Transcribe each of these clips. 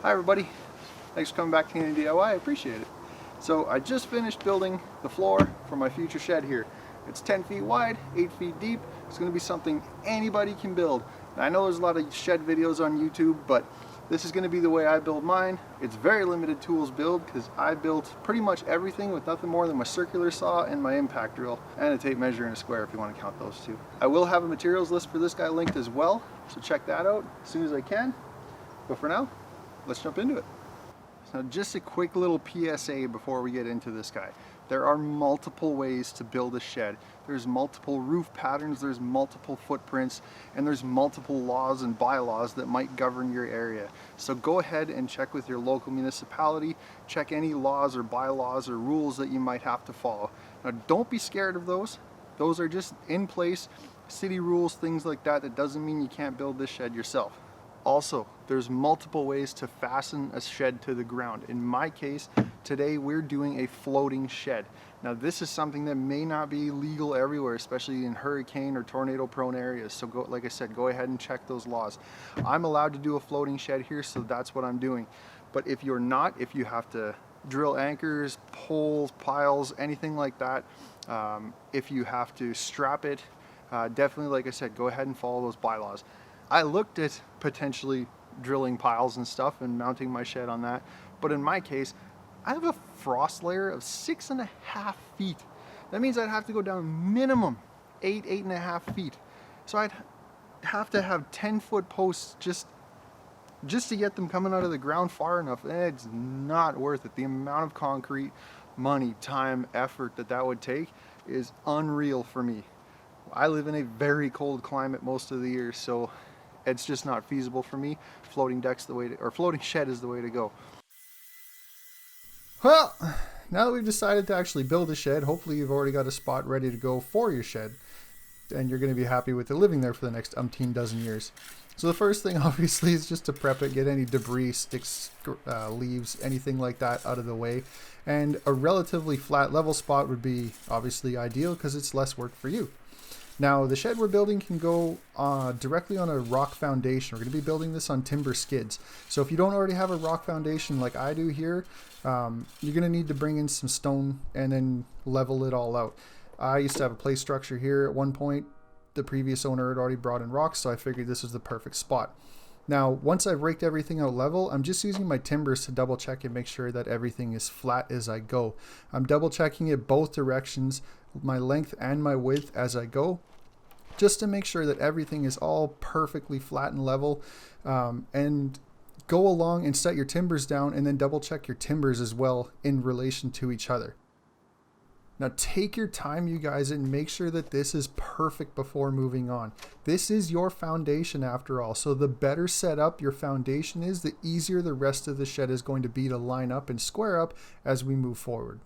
Hi everybody, thanks for coming back to Canadian DIY, I appreciate it. So I just finished building the floor for my future shed here. It's 10 feet wide, 8 feet deep. It's going to be something anybody can build. Now, I know there's a lot of shed videos on YouTube, but this is going to be the way I build mine. It's very limited tools build because I built pretty much everything with nothing more than my circular saw and my impact drill and a tape measure and a square if you want to count those two. I will have a materials list for this guy linked as well, so check that out as soon as I can. But for now, let's jump into it. So just a quick little PSA before we get into this guy. There are multiple ways to build a shed. There's multiple roof patterns, there's multiple footprints, and there's multiple laws and bylaws that might govern your area. So go ahead and check with your local municipality, check any laws or bylaws or rules that you might have to follow. Now don't be scared of those. Those are just in place, city rules, things like that. That doesn't mean you can't build this shed yourself. Also, there's multiple ways to fasten a shed to the ground. In my case, today we're doing a floating shed. Now this is something that may not be legal everywhere, especially in hurricane or tornado prone areas. So like I said, go ahead and check those laws. I'm allowed to do a floating shed here, so that's what I'm doing. But if you're not, if you have to drill anchors, poles, piles, anything like that, if you have to strap it, definitely, like I said, go ahead and follow those bylaws. I looked at potentially drilling piles and stuff and mounting my shed on that, but in my case, I have a frost layer of 6.5 feet. That means I'd have to go down minimum 8.5 feet. So I'd have to have 10-foot posts just to get them coming out of the ground far enough. It's not worth it. The amount of concrete, money, time, effort that would take is unreal for me. I live in a very cold climate most of the year, so it's just not feasible for me. Floating shed is the way to go. Well, now that we've decided to actually build a shed, hopefully you've already got a spot ready to go for your shed, and you're going to be happy with it living there for the next umpteen dozen years. So the first thing obviously is just to prep it, get any debris, sticks, leaves, anything like that out of the way. And a relatively flat level spot would be obviously ideal because it's less work for you. Now the shed we're building can go directly on a rock foundation. We're going to be building this on timber skids. So if you don't already have a rock foundation like I do here, you're going to need to bring in some stone and then level it all out. I used to have a play structure here at one point. The previous owner had already brought in rocks, so I figured this was the perfect spot. Now once I've raked everything out level, I'm just using my timbers to double check and make sure that everything is flat as I go. I'm double checking it both directions, my length and my width as I go, just to make sure that everything is all perfectly flat and level. And go along and set your timbers down and then double check your timbers as well in relation to each other. Now take your time, you guys, and make sure that this is perfect before moving on. This is your foundation after all, so the better set up your foundation is, the easier the rest of the shed is going to be to line up and square up as we move forward.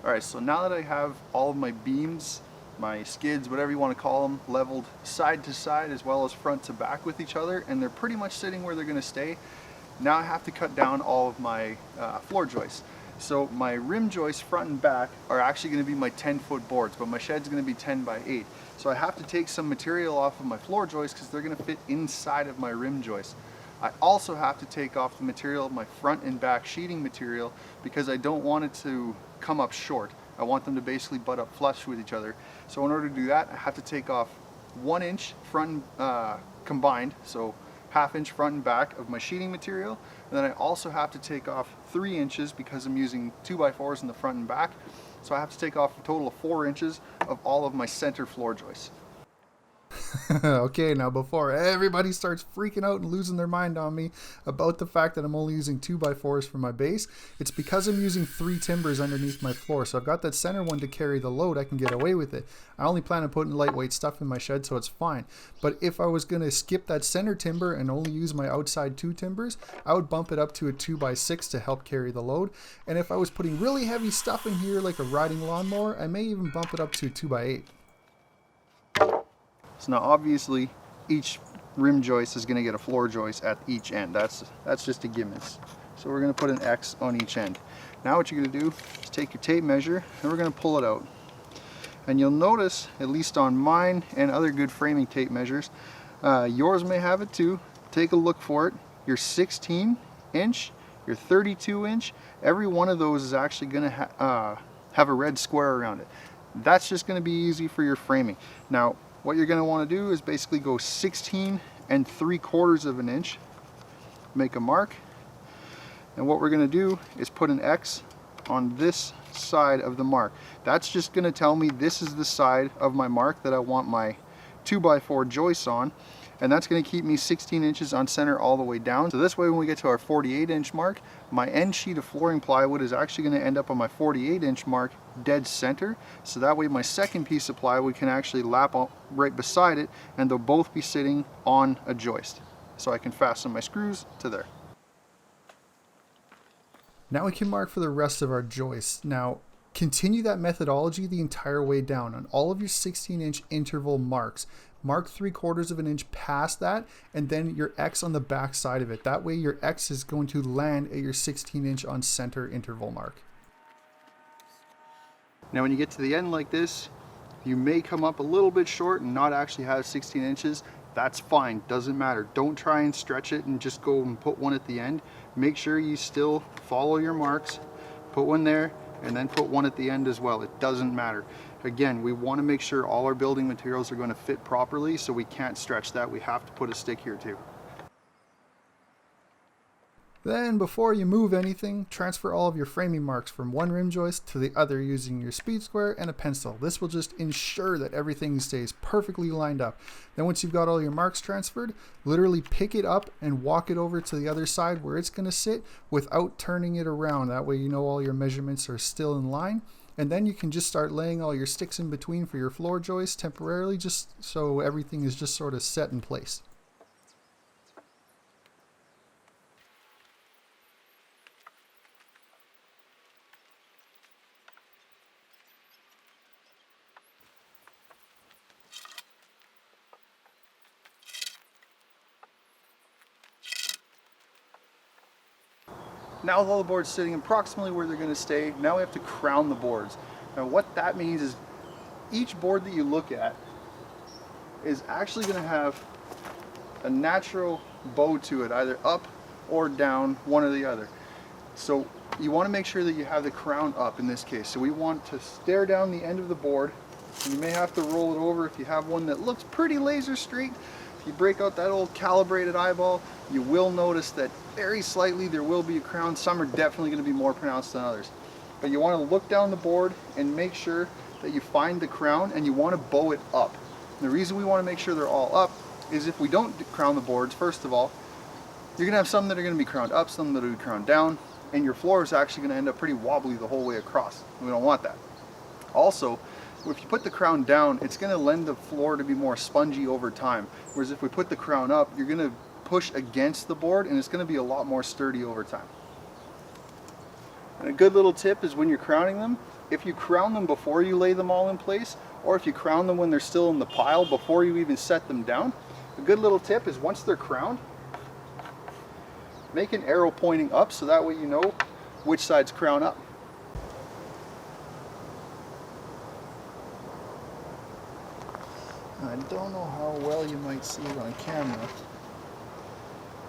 Alright, so now that I have all of my beams, my skids, whatever you want to call them, leveled side to side as well as front to back with each other, and they're pretty much sitting where they're going to stay, now I have to cut down all of my floor joists. So my rim joists front and back are actually going to be my 10-foot boards, but my shed's going to be 10 by 8. So I have to take some material off of my floor joists because they're going to fit inside of my rim joists. I also have to take off the material of my front and back sheeting material because I don't want it to come up short. I want them to basically butt up flush with each other. So in order to do that, I have to take off 1 inch front combined, so 1/2 inch front and back of my sheeting material, and then I also have to take off 3 inches because I'm using 2x4s in the front and back. So I have to take off a total of 4 inches of all of my center floor joists. Okay, now before everybody starts freaking out and losing their mind on me about the fact that I'm only using 2x4s for my base, it's because I'm using 3 timbers underneath my floor. So I've got that center one to carry the load. I can get away with it. I only plan on putting lightweight stuff in my shed, so it's fine. But if I was going to skip that center timber and only use my outside 2 timbers, I would bump it up to a 2x6 to help carry the load. And if I was putting really heavy stuff in here like a riding lawnmower, I may even bump it up to a 2x8. So now obviously each rim joist is going to get a floor joist at each end. That's just a given. So we're going to put an X on each end. Now what you're going to do is take your tape measure and we're going to pull it out. And you'll notice, at least on mine and other good framing tape measures, yours may have it too. Take a look for it. Your 16 inch, your 32 inch, every one of those is actually going to have a red square around it. That's just going to be easy for your framing. Now, what you're going to want to do is basically go 16 3/4 of an inch, make a mark, and what we're going to do is put an X on this side of the mark. That's just going to tell me this is the side of my mark that I want my 2x4 joists on, and that's going to keep me 16 inches on center all the way down. So this way, when we get to our 48-inch mark, my end sheet of flooring plywood is actually going to end up on my 48-inch mark dead center. So that way my second piece of plywood can actually lap right beside it, and they'll both be sitting on a joist. So I can fasten my screws to there. Now we can mark for the rest of our joists. Now, continue that methodology the entire way down on all of your 16-inch interval marks. Mark 3/4 of an inch past that, and then your X on the back side of it. That way your X is going to land at your 16-inch on center interval mark. Now when you get to the end like this, you may come up a little bit short and not actually have 16 inches. That's fine, doesn't matter. Don't try and stretch it and just go and put one at the end. Make sure you still follow your marks, put one there, and then put one at the end as well. It doesn't matter. Again, we want to make sure all our building materials are going to fit properly, so we can't stretch that. We have to put a stick here too. Then, before you move anything, transfer all of your framing marks from one rim joist to the other using your speed square and a pencil. This will just ensure that everything stays perfectly lined up. Then once you've got all your marks transferred, literally pick it up and walk it over to the other side where it's going to sit without turning it around. That way you know all your measurements are still in line. And then you can just start laying all your sticks in between for your floor joists temporarily, just so everything is just sort of set in place. Now with all the boards sitting approximately where they're going to stay, now we have to crown the boards. Now what that means is each board that you look at is actually going to have a natural bow to it, either up or down, one or the other. So you want to make sure that you have the crown up in this case. So we want to stare down the end of the board. You may have to roll it over if you have one that looks pretty laser straight. If you break out that old calibrated eyeball, you will notice that very slightly there will be a crown. Some are definitely going to be more pronounced than others. But you want to look down the board and make sure that you find the crown, and you want to bow it up. And the reason we want to make sure they're all up is if we don't crown the boards, first of all, you're going to have some that are going to be crowned up, some that are going to be crowned down, and your floor is actually going to end up pretty wobbly the whole way across. We don't want that. Also, if you put the crown down, it's going to lend the floor to be more spongy over time. Whereas if we put the crown up, you're going to push against the board and it's going to be a lot more sturdy over time. And a good little tip is when you're crowning them, if you crown them before you lay them all in place, or if you crown them when they're still in the pile before you even set them down, a good little tip is once they're crowned, make an arrow pointing up so that way you know which side's crown up. I don't know how well you might see it on camera,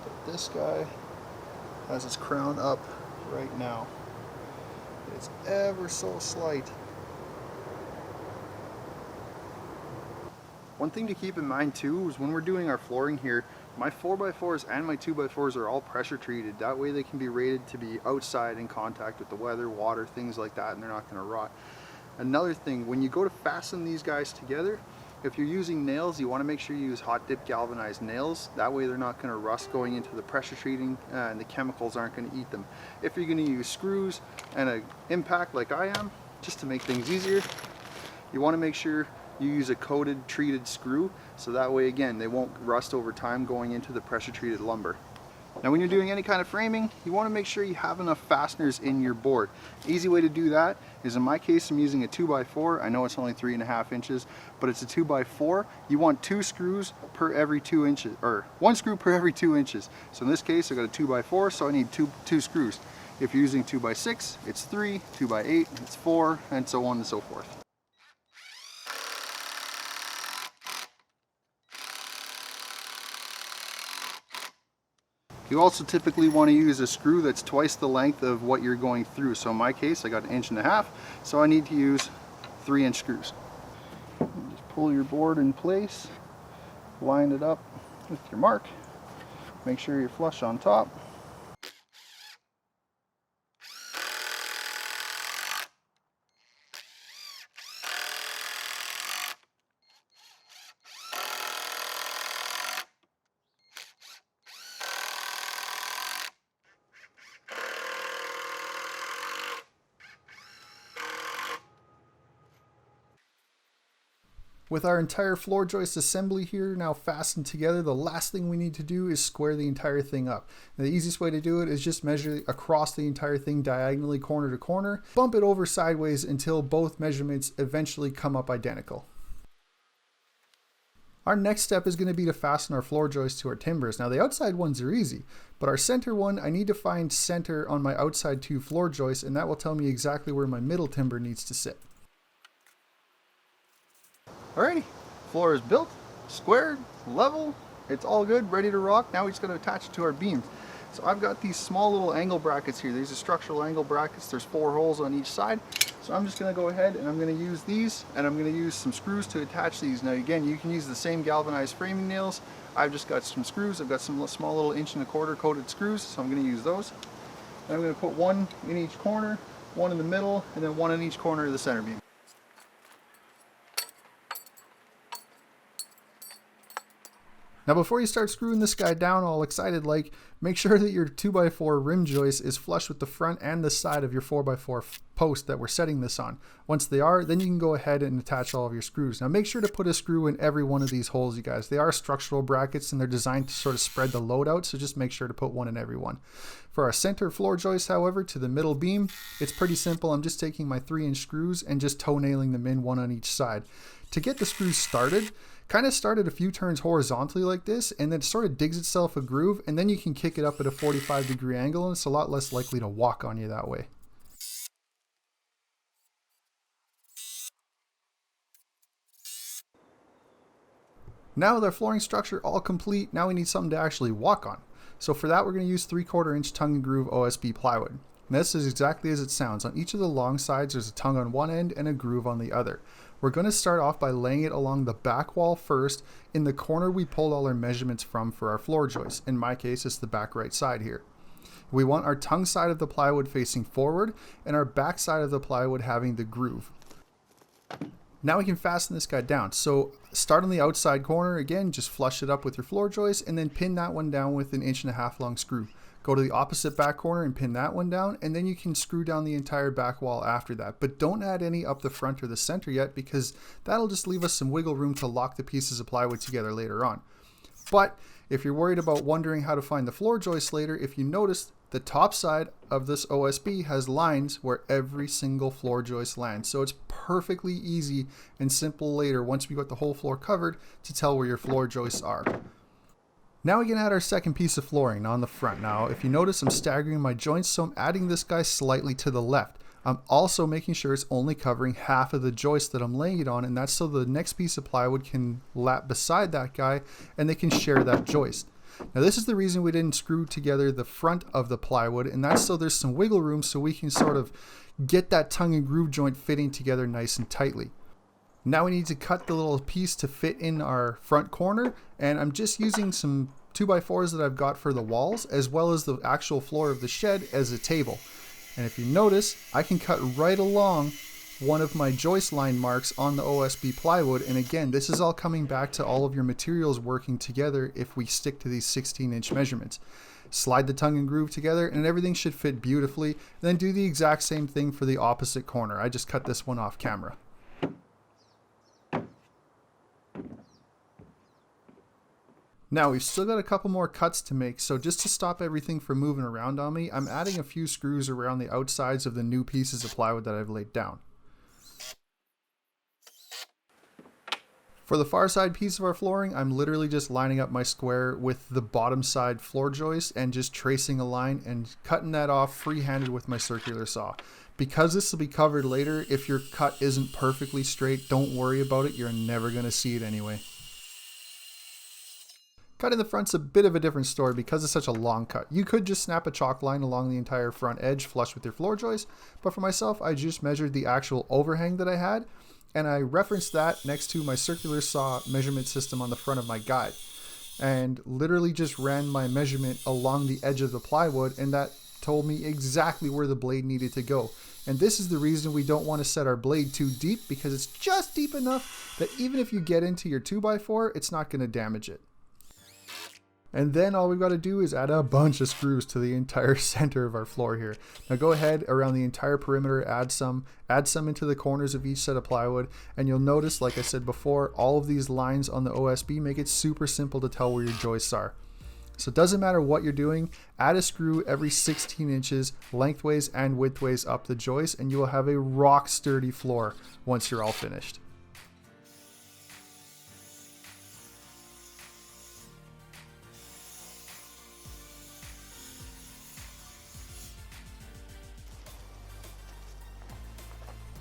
but this guy has his crown up right now. It's ever so slight. One thing to keep in mind too is when we're doing our flooring here, my 4x4s and my 2x4s are all pressure treated. That way they can be rated to be outside in contact with the weather, water, things like that, and they're not going to rot. Another thing, when you go to fasten these guys together, if you're using nails, you want to make sure you use hot dip galvanized nails. That way they're not going to rust going into the pressure treating and the chemicals aren't going to eat them. If you're going to use screws and an impact like I am, just to make things easier, you want to make sure you use a coated treated screw, so that way again they won't rust over time going into the pressure treated lumber. Now when you're doing any kind of framing, you want to make sure you have enough fasteners in your board. Easy way to do that is, in my case, I'm using a 2x4. I know it's only 3.5 inches, but it's a 2x4. You want 2 screws per every 2 inches, or 1 screw per every 2 inches. So in this case, I got a 2x4, so I need two screws. If you're using 2x6, it's 3, 2x8, it's 4, and so on and so forth. You also typically want to use a screw that's twice the length of what you're going through. So in my case, I got 1.5 inches, so I need to use 3-inch screws. Just pull your board in place, line it up with your mark, make sure you're flush on top. With our entire floor joist assembly here now fastened together, the last thing we need to do is square the entire thing up. Now, the easiest way to do it is just measure across the entire thing diagonally, corner to corner, bump it over sideways until both measurements eventually come up identical. Our next step is going to be to fasten our floor joists to our timbers. Now the outside ones are easy, but our center one, I need to find center on my outside 2 floor joists, and that will tell me exactly where my middle timber needs to sit. Alrighty, floor is built, squared, level, it's all good, ready to rock. Now we just got to attach it to our beams. So I've got these small little angle brackets here. These are structural angle brackets. There's 4 holes on each side. So I'm just going to go ahead and I'm going to use these, and I'm going to use some screws to attach these. Now again, you can use the same galvanized framing nails. I've just got some screws. I've got some small little 1.25 inch coated screws, so I'm going to use those. And I'm going to put 1 in each corner, 1 in the middle, and then 1 in each corner of the center beam. Now before you start screwing this guy down all excited like, make sure that your 2x4 rim joist is flush with the front and the side of your 4x4 post that we're setting this on. Once they are, then you can go ahead and attach all of your screws. Now make sure to put a screw in every one of these holes, you guys. They are structural brackets and they're designed to sort of spread the load out, so just make sure to put one in every one. For our center floor joist, however, to the middle beam, it's pretty simple. I'm just taking my 3-inch screws and just toe nailing them in, 1 on each side. To get the screws started, kind of start at a few turns horizontally like this, and then it sort of digs itself a groove, and then you can kick it up at a 45-degree angle, and it's a lot less likely to walk on you that way. Now with our flooring structure all complete, now we need something to actually walk on. So for that, we're going to use 3/4 inch tongue and groove OSB plywood. And this is exactly as it sounds. On each of the long sides, there's a tongue on one end and a groove on the other. We're going to start off by laying it along the back wall first, in the corner we pulled all our measurements from for our floor joists. In my case, it's the back right side here. We want our tongue side of the plywood facing forward and our back side of the plywood having the groove. Now we can fasten this guy down. So start on the outside corner, again, just flush it up with your floor joist and then pin that one down with an 1.5 inch long screw. Go to the opposite back corner and pin that one down, and then you can screw down the entire back wall after that. But don't add any up the front or the center yet, because that'll just leave us some wiggle room to lock the pieces of plywood together later on. But if you're worried about wondering how to find the floor joist later, if you notice, the top side of this OSB has lines where every single floor joist lands. So it's perfectly easy and simple later, once we got the whole floor covered, to tell where your floor joists are. Now we can add our second piece of flooring on the front. Now, if you notice, I'm staggering my joints, so I'm adding this guy slightly to the left. I'm also making sure it's only covering half of the joist that I'm laying it on, and that's so the next piece of plywood can lap beside that guy and they can share that joist. Now this is the reason we didn't screw together the front of the plywood, and that's so there's some wiggle room so we can sort of get that tongue and groove joint fitting together nice and tightly. Now we need to cut the little piece to fit in our front corner, and I'm just using some 2x4s that I've got for the walls, as well as the actual floor of the shed as a table. And if you notice, I can cut right along one of my joist line marks on the OSB plywood, and again, this is all coming back to all of your materials working together if we stick to these 16-inch measurements. Slide the tongue and groove together and everything should fit beautifully, and then do the exact same thing for the opposite corner. I just cut this one off camera. Now we've still got a couple more cuts to make, so just to stop everything from moving around on me, I'm adding a few screws around the outsides of the new pieces of plywood that I've laid down. For the far side piece of our flooring, I'm literally just lining up my square with the bottom side floor joist and just tracing a line and cutting that off freehanded with my circular saw. Because this will be covered later, if your cut isn't perfectly straight, don't worry about it, you're never going to see it anyway. Cutting the front's a bit of a different story because it's such a long cut. You could just snap a chalk line along the entire front edge flush with your floor joist, but for myself, I just measured the actual overhang that I had, and I referenced that next to my circular saw measurement system on the front of my guide, and literally just ran my measurement along the edge of the plywood, and that told me exactly where the blade needed to go. And this is the reason we don't want to set our blade too deep, because it's just deep enough that even if you get into your 2x4, it's not going to damage it. And then all we've got to do is add a bunch of screws to the entire center of our floor here. Now go ahead around the entire perimeter, add some into the corners of each set of plywood, and you'll notice, like I said before, all of these lines on the OSB make it super simple to tell where your joists are. So it doesn't matter what you're doing, add a screw every 16 inches lengthways and widthways up the joist, and you will have a rock sturdy floor once you're all finished.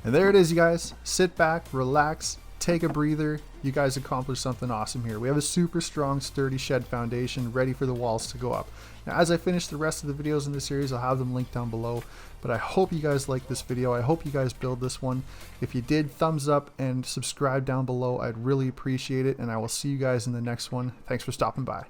And there it is, you guys. Sit back, relax, take a breather. You guys accomplished something awesome here. We have a super strong, sturdy shed foundation ready for the walls to go up. Now, as I finish the rest of the videos in this series, I'll have them linked down below. But I hope you guys liked this video. I hope you guys build this one. If you did, thumbs up and subscribe down below. I'd really appreciate it. And I will see you guys in the next one. Thanks for stopping by.